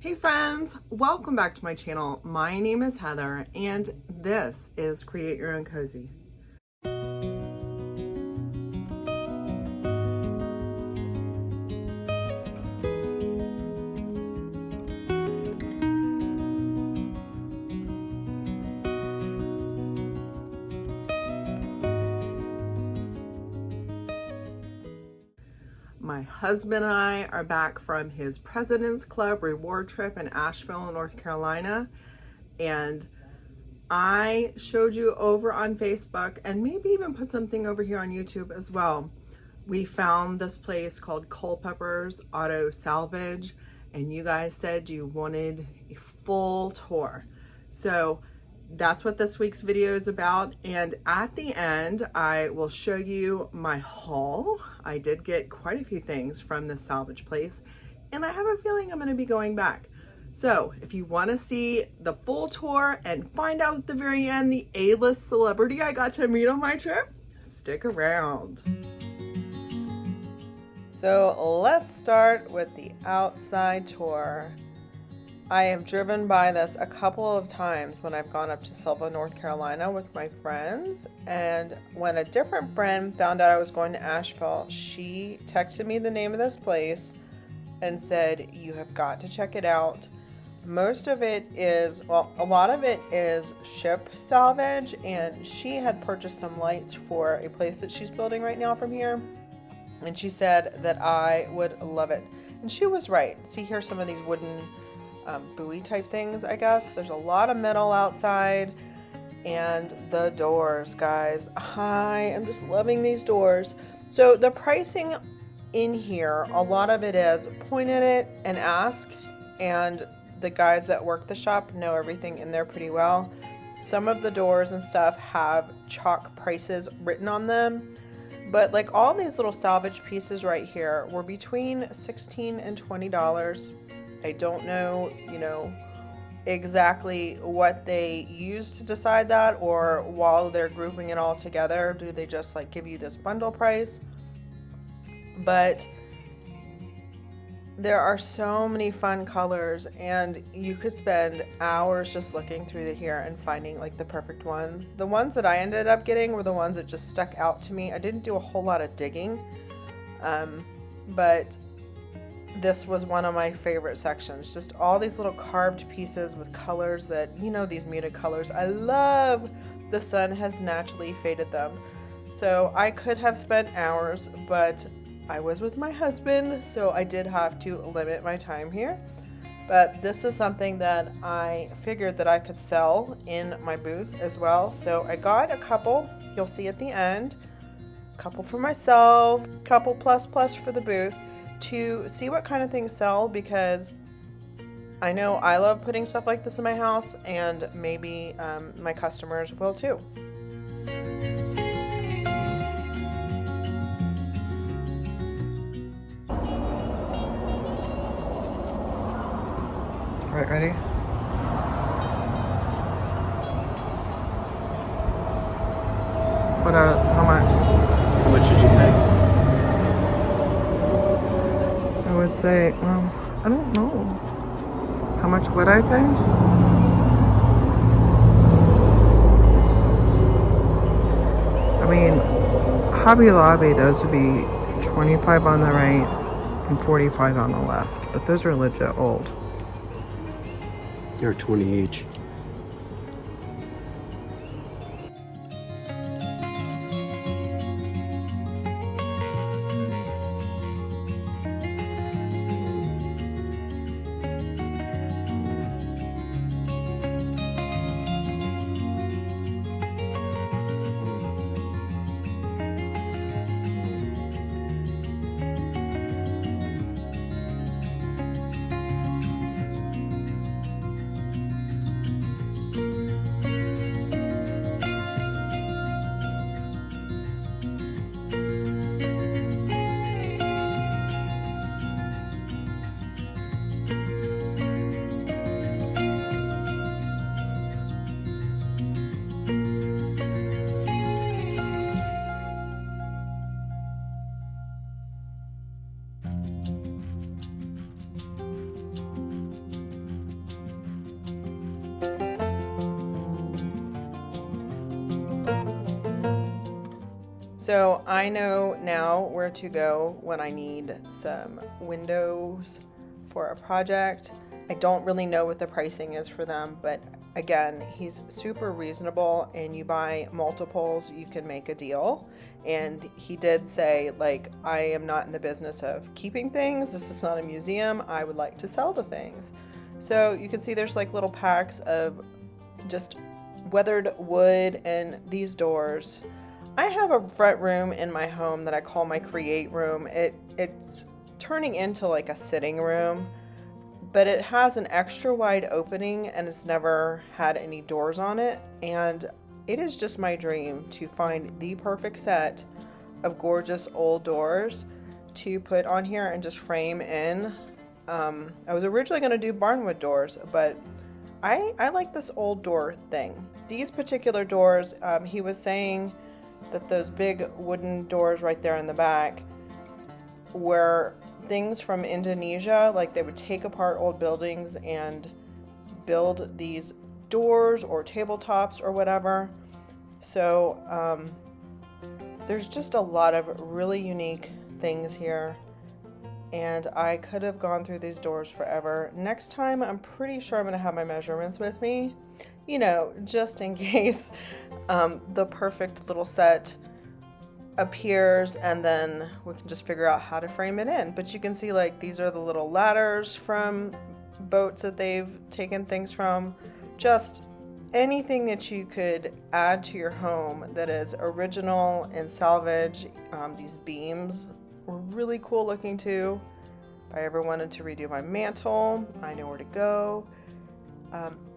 Hey friends, welcome back to my channel. My name is Heather and this is Create Your Own Cozy. My husband and I are back from his President's Club reward trip in Ashville, North Carolina. And I showed you over on Facebook and maybe even put something over here on YouTube as well. We found this place called Culpepper Otto Salvage, and you guys said you wanted a full tour. So that's what this week's video is about. And at the end, I will show you my haul. I did get quite a few things from this salvage place, and I have a feeling I'm going to be going back. So if you want to see the full tour and find out at the very end the A-list celebrity I got to meet on my trip, stick around. So let's start with the outside tour. I have driven by this a couple of times when I've gone up to Sylva, North Carolina with my friends. And when a different friend found out I was going to Asheville, she texted me the name of this place and said, you have got to check it out. Most of it is, well, a lot of it is ship salvage, and she had purchased some lights for a place that she's building right now from here. And she said that I would love it. And she was right. See here some of these wooden buoy type things, I guess. There's a lot of metal outside, and the doors, guys. I am just loving these doors. So the pricing in here, a lot of it is point at it and ask, and the guys that work the shop know everything in there pretty well. Some of the doors and stuff have chalk prices written on them, but like all these little salvage pieces right here were between $16 and $20. I don't know, exactly what they use to decide that, or while they're grouping it all together, do they just like give you this bundle price? But there are so many fun colors, and you could spend hours just looking through here and finding like the perfect ones. The ones that I ended up getting were the ones that just stuck out to me. I didn't do a whole lot of digging, but this was one of my favorite sections. Just all these little carved pieces with colors that, these muted colors. I love. The sun has naturally faded them. So I could have spent hours, but I was with my husband, so I did have to limit my time here. But this is something that I figured that I could sell in my booth as well. So I got a couple, you'll see at the end, a couple for myself, couple plus for the booth, to see what kind of things sell, because I know I love putting stuff like this in my house, and maybe my customers will too. All right, ready? How much? How much did you pay? I would say, well, I don't know. How much would I pay? I mean, Hobby Lobby, those would be 25 on the right and 45 on the left, but those are legit old. They're 20 each. So I know now where to go when I need some windows for a project. I don't really know what the pricing is for them, but again, he's super reasonable, and you buy multiples, you can make a deal. And he did say, like, I am not in the business of keeping things. This is not a museum. I would like to sell the things. So you can see there's like little packs of just weathered wood and these doors. I have a front room in my home that I call my create room. It's turning into like a sitting room, but it has an extra wide opening and it's never had any doors on it. And it is just my dream to find the perfect set of gorgeous old doors to put on here and just frame in. I was originally going to do barnwood doors, but I like this old door thing. These particular doors, he was saying that those big wooden doors right there in the back were things from Indonesia. Like, they would take apart old buildings and build these doors or tabletops or whatever. So there's just a lot of really unique things here, and I could have gone through these doors forever. Next time, I'm pretty sure I'm going to have my measurements with me, just in case the perfect little set appears, and then we can just figure out how to frame it in. But you can see, like, these are the little ladders from boats that they've taken things from. Just anything that you could add to your home that is original and salvage. These beams were really cool looking too. If I ever wanted to redo my mantle, I know where to go.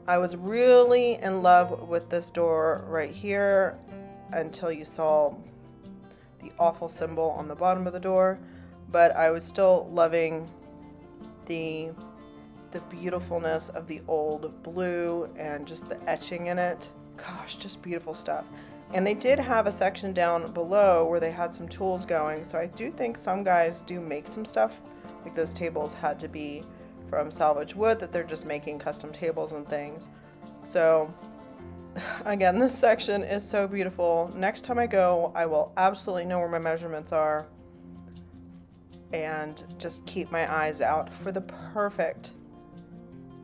I was really in love with this door right here until you saw the awful symbol on the bottom of the door, but I was still loving the beautifulness of the old blue and just the etching in it. Gosh, just beautiful stuff. And they did have a section down below where they had some tools going, so I do think some guys do make some stuff. Like, those tables had to be from salvage wood, that they're just making custom tables and things. So again, this section is so beautiful. Next time I go, I will absolutely know where my measurements are and just keep my eyes out for the perfect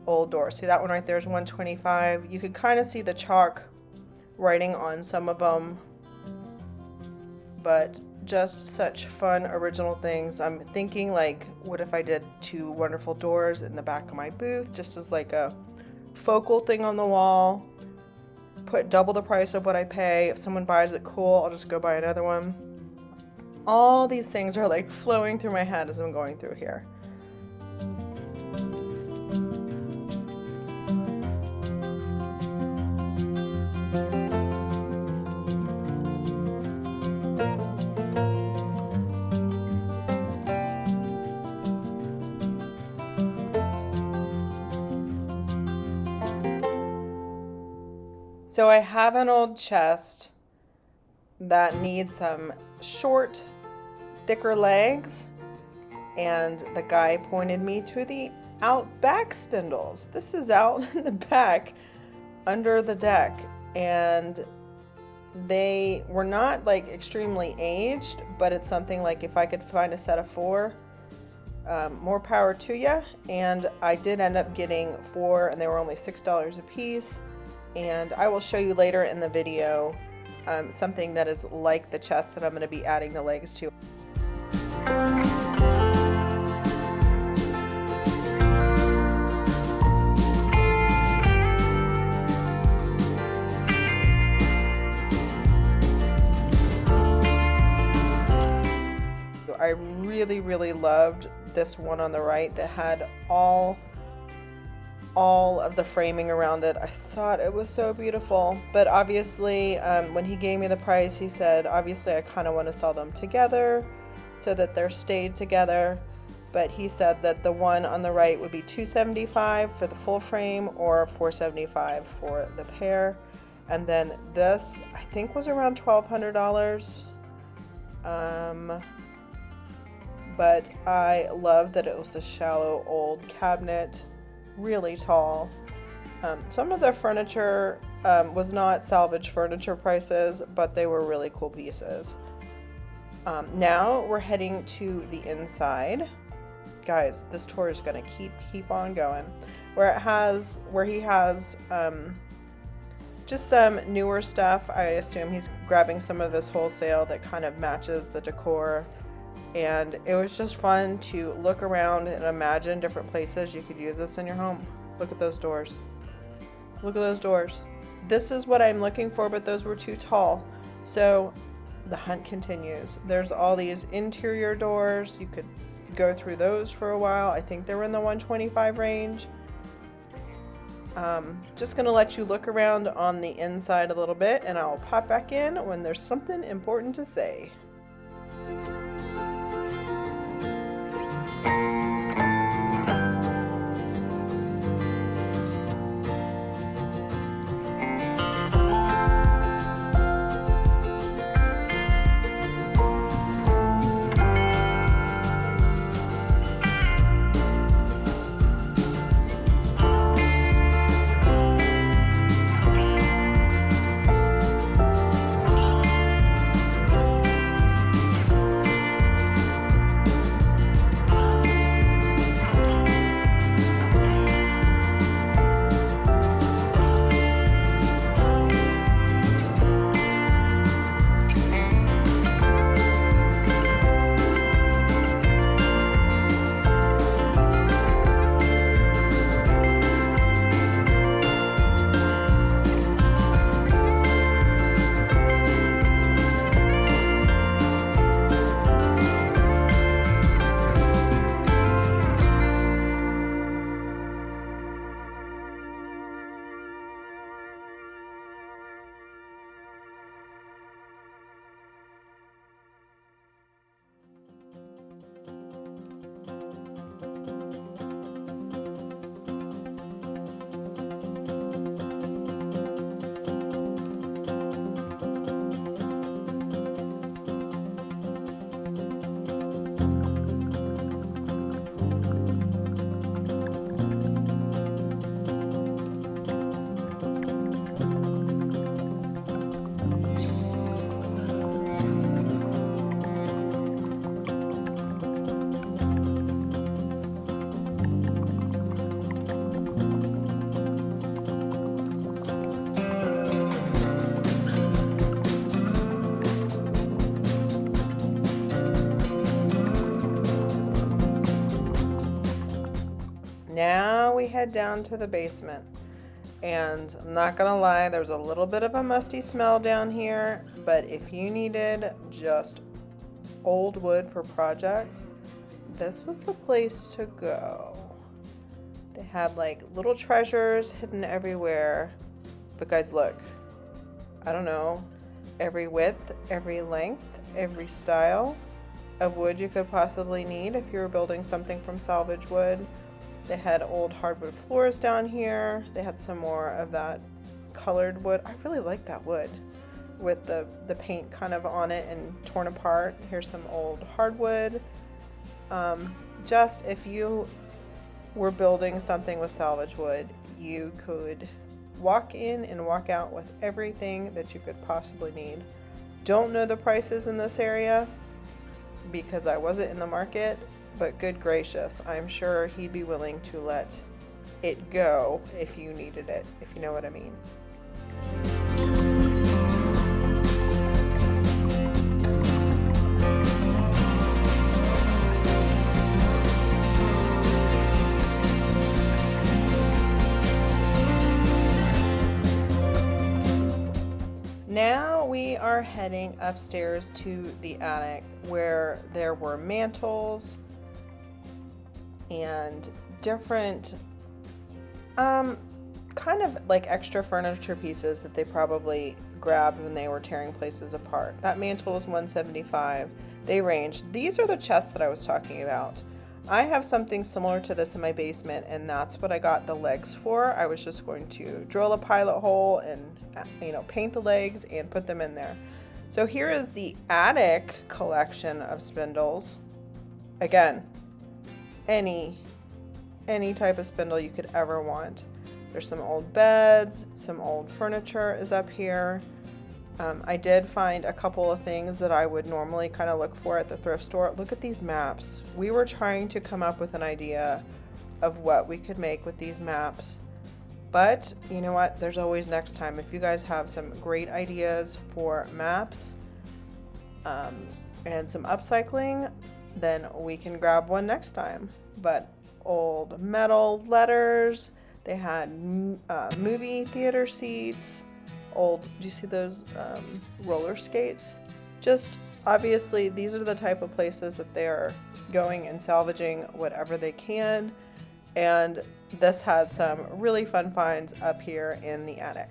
old door. See, that one right there is 125. You can kind of see the chalk writing on some of them, but just such fun original things. I'm thinking, like, what if I did two wonderful doors in the back of my booth, just as like a focal thing on the wall, put double the price of what I pay. If someone buys it, cool, I'll just go buy another one. All these things are like flowing through my head as I'm going through here. So I have an old chest that needs some short, thicker legs, and the guy pointed me to the out back spindles. This is out in the back under the deck, and they were not like extremely aged, but it's something like, if I could find a set of 4, more power to you. And I did end up getting 4, and they were only $6 a piece. And I will show you later in the video something that is like the chest that I'm going to be adding the legs to. I really loved this one on the right that had all of the framing around it. I thought it was so beautiful, but obviously when he gave me the price, he said obviously I kind of want to sell them together so that they're stayed together, but he said that the one on the right would be $275 for the full frame or $475 for the pair, and then this I think was around $1,200. But I loved that it was a shallow old cabinet, really tall. Some of the furniture was not salvage furniture prices, but they were really cool pieces. Now we're heading to the inside. Guys, this tour is gonna keep on going. Where he has just some newer stuff. I assume he's grabbing some of this wholesale that kind of matches the decor. And it was just fun to look around and imagine different places you could use this in your home. Look at those doors. Look at those doors. This is what I'm looking for, but those were too tall. So the hunt continues. There's all these interior doors. You could go through those for a while. I think they were in the 125 range. Just gonna let you look around on the inside a little bit, and I'll pop back in when there's something important to say. Now we head down to the basement, and I'm not gonna lie, there's a little bit of a musty smell down here, but if you needed just old wood for projects, this was the place to go. They had like little treasures hidden everywhere, but guys, look, I don't know, every width, every length, every style of wood you could possibly need if you were building something from salvage wood. They had old hardwood floors down here. They had some more of that colored wood. I really like that wood with the paint kind of on it and torn apart. Here's some old hardwood. Just if you were building something with salvage wood, you could walk in and walk out with everything that you could possibly need. Don't know the prices in this area because I wasn't in the market, but good gracious, I'm sure he'd be willing to let it go if you needed it, if you know what I mean. Now we are heading upstairs to the attic where there were mantles and different kind of like extra furniture pieces that they probably grabbed when they were tearing places apart. That mantle was $175. They range. These are the chests that I was talking about. I have something similar to this in my basement, and that's what I got the legs for. I was just going to drill a pilot hole and paint the legs and put them in there. So here is the attic collection of spindles. Again, any type of spindle you could ever want. There's some old beds, some old furniture is up here. I did find a couple of things that I would normally kind of look for at the thrift store. Look at these maps. We were trying to come up with an idea of what we could make with these maps. But you know what? There's always next time. If you guys have some great ideas for maps and some upcycling, then we can grab one next time. But old metal letters, they had movie theater seats, old, do you see those roller skates? Just obviously these are the type of places that they're going and salvaging whatever they can, and this had some really fun finds up here in the attic.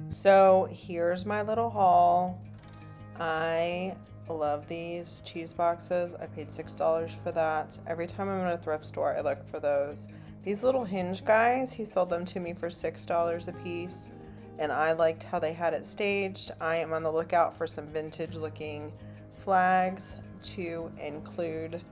So here's my little haul. I love these cheese boxes. I paid $6 for that. Every time I'm in a thrift store, I look for those. These little hinge guys, he sold them to me for $6 a piece, and I liked how they had it staged. I am on the lookout for some vintage looking flags to include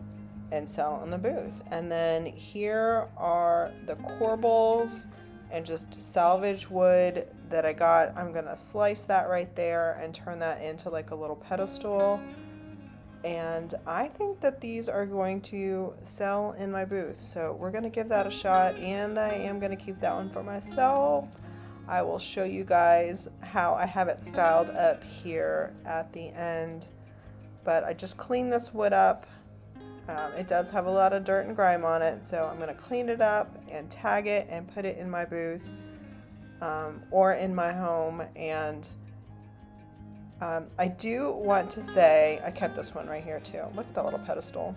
and sell in the booth. And then here are the corbels and just salvage wood that I got. I'm gonna slice that right there and turn that into like a little pedestal. And I think that these are going to sell in my booth. So we're gonna give that a shot, and I am gonna keep that one for myself. I will show you guys how I have it styled up here at the end. But I just cleaned this wood up. It does have a lot of dirt and grime on it, so I'm going to clean it up and tag it and put it in my booth or in my home. And I do want to say, I kept this one right here too. Look at that little pedestal.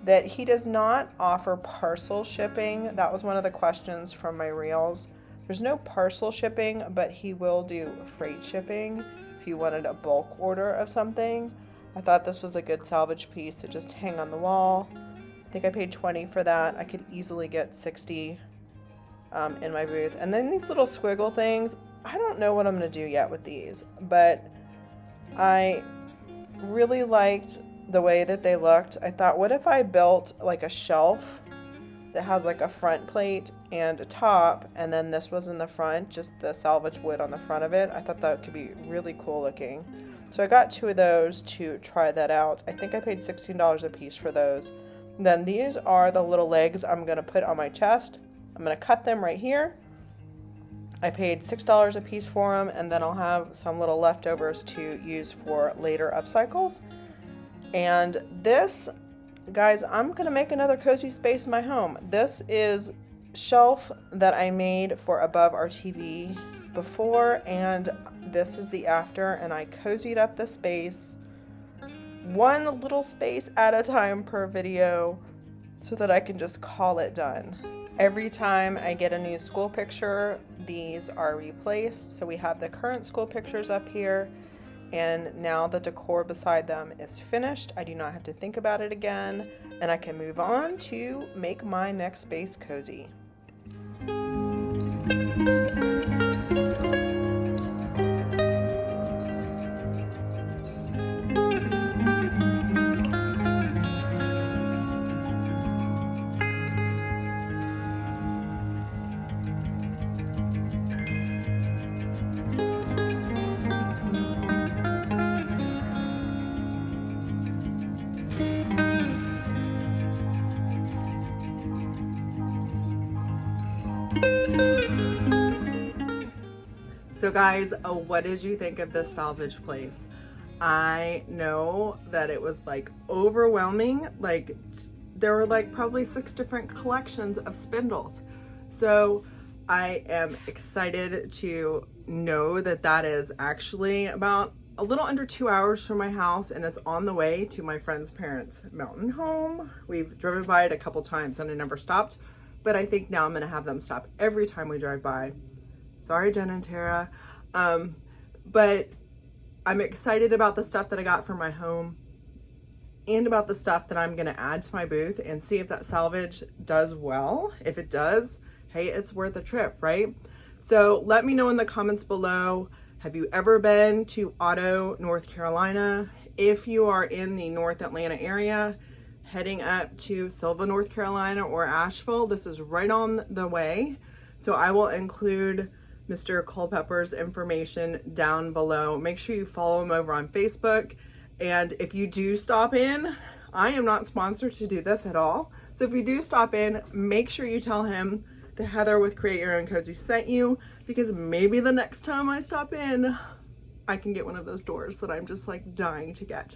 That he does not offer parcel shipping. That was one of the questions from my reels. There's no parcel shipping, but he will do freight shipping if you wanted a bulk order of something. I thought this was a good salvage piece to just hang on the wall. I think I paid $20 for that. I could easily get $60 in my booth. And then these little squiggle things, I don't know what I'm going to do yet with these, but I really liked the way that they looked. I thought, what if I built like a shelf that has like a front plate and a top, and then this was in the front, just the salvage wood on the front of it. I thought that could be really cool looking. So I got 2 of those to try that out. I think I paid $16 a piece for those. Then these are the little legs I'm going to put on my chest. I'm going to cut them right here. I paid $6 a piece for them, and then I'll have some little leftovers to use for later upcycles. And this, guys, I'm going to make another cozy space in my home. This is shelf that I made for above our TV before and this is the after, and I cozied up the space one little space at a time per video so that I can just call it done. Every time I get a new school picture, these are replaced. So we have the current school pictures up here, and now the decor beside them is finished. I do not have to think about it again, and I can move on to make my next space cozy. So guys, what did you think of this salvage place? I know that it was like overwhelming. Like there were like probably 6 different collections of spindles. So I am excited to know that that is actually about a little under 2 hours from my house, and it's on the way to my friend's parents' mountain home. We've driven by it a couple times and I never stopped, but I think now I'm gonna have them stop every time we drive by. Sorry, Jen and Tara. But I'm excited about the stuff that I got for my home and about the stuff that I'm going to add to my booth and see if that salvage does well. If it does, hey, it's worth a trip, right? So let me know in the comments below. Have you ever been to Otto, North Carolina? If you are in the North Atlanta area, heading up to Sylva, North Carolina or Asheville, this is right on the way. So I will include Mr. Culpepper's information down below. Make sure you follow him over on Facebook. And if you do stop in, I am not sponsored to do this at all. So if you do stop in, make sure you tell him that Heather with Create Your Own Cozy sent you, because maybe the next time I stop in, I can get one of those doors that I'm just like dying to get.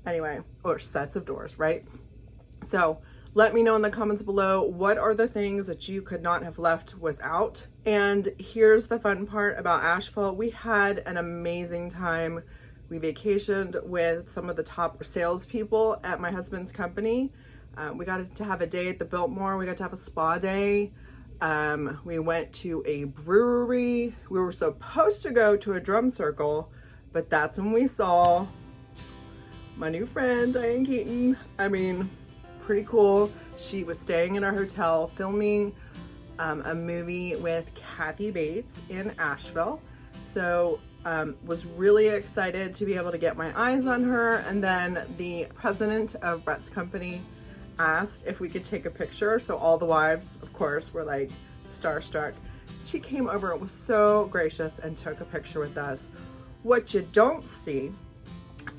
Anyway, or sets of doors, right? So let me know in the comments below, what are the things that you could not have left without? And here's the fun part about Asheville. We had an amazing time. We vacationed with some of the top salespeople at my husband's company. We got to have a day at the Biltmore. We got to have a spa day. We went to a brewery. We were supposed to go to a drum circle, but that's when we saw my new friend, Diane Keaton. I mean, pretty cool. She was staying in our hotel filming a movie with Kathy Bates in Asheville. So was really excited to be able to get my eyes on her. And then the president of Brett's company asked if we could take a picture. So all the wives, of course, were like starstruck. She came over and was so gracious and took a picture with us. What you don't see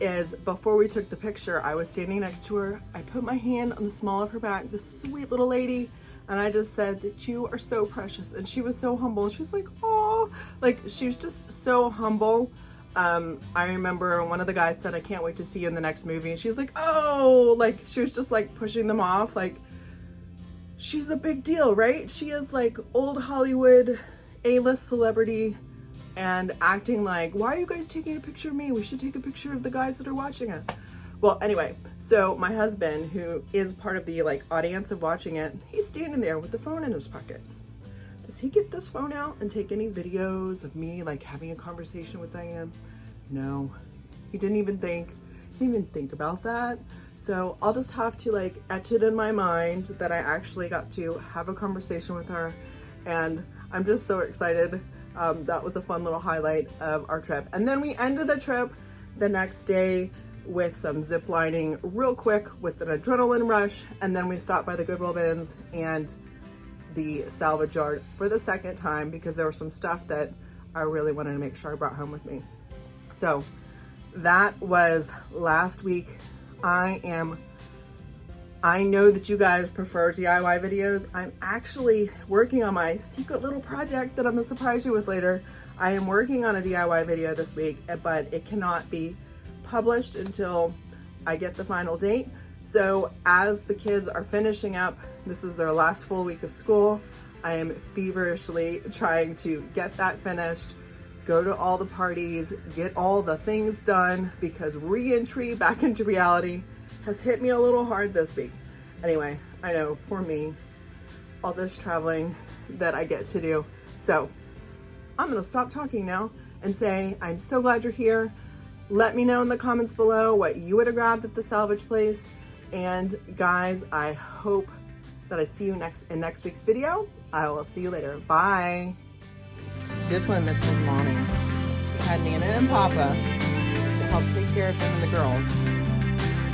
is before we took the picture, I was standing next to her. I put my hand on the small of her back, this sweet little lady, and I just said that you are so precious. And she was so humble. She was like, oh, like she was just so humble. I remember one of the guys said, I can't wait to see you in the next movie. And she's like, oh, like she was just like pushing them off. Like she's a big deal, right? She is like old Hollywood A-list celebrity and acting like, why are you guys taking a picture of me? We should take a picture of the guys that are watching us. Well, anyway, so my husband, who is part of the like audience of watching it, he's standing there with the phone in his pocket. Does he get this phone out and take any videos of me like having a conversation with Diane? No, he didn't even think about that. So I'll just have to like etch it in my mind that I actually got to have a conversation with her. And I'm just so excited. That was a fun little highlight of our trip. And then we ended the trip the next day with some zip lining real quick with an adrenaline rush. And then we stopped by the Goodwill bins and the salvage yard for the second time because there was some stuff that I really wanted to make sure I brought home with me. So that was last week. I know that you guys prefer DIY videos. I'm actually working on my secret little project that I'm gonna surprise you with later. I am working on a DIY video this week, but it cannot be published until I get the final date. So as the kids are finishing up This is their last full week of school. I am feverishly trying to get that finished, go to all the parties, get all the things done, because re-entry back into reality has hit me a little hard this week. Anyway, I know, poor me, all this traveling that I get to do. So I'm gonna stop talking now and say, I'm so glad you're here. Let me know in the comments below what you would have grabbed at the salvage place. And guys, I hope that I see you in next week's video. I will see you later. Bye. Just want to miss his mommy. He had Nana and Papa to help take care of him and the girls.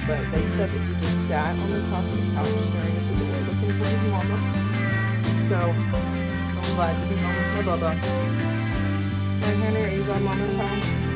But they said that he just sat on the top of the couch staring at the door looking for his mama. So I'm glad to be home with my Bubba. And Henry, are you going mama time?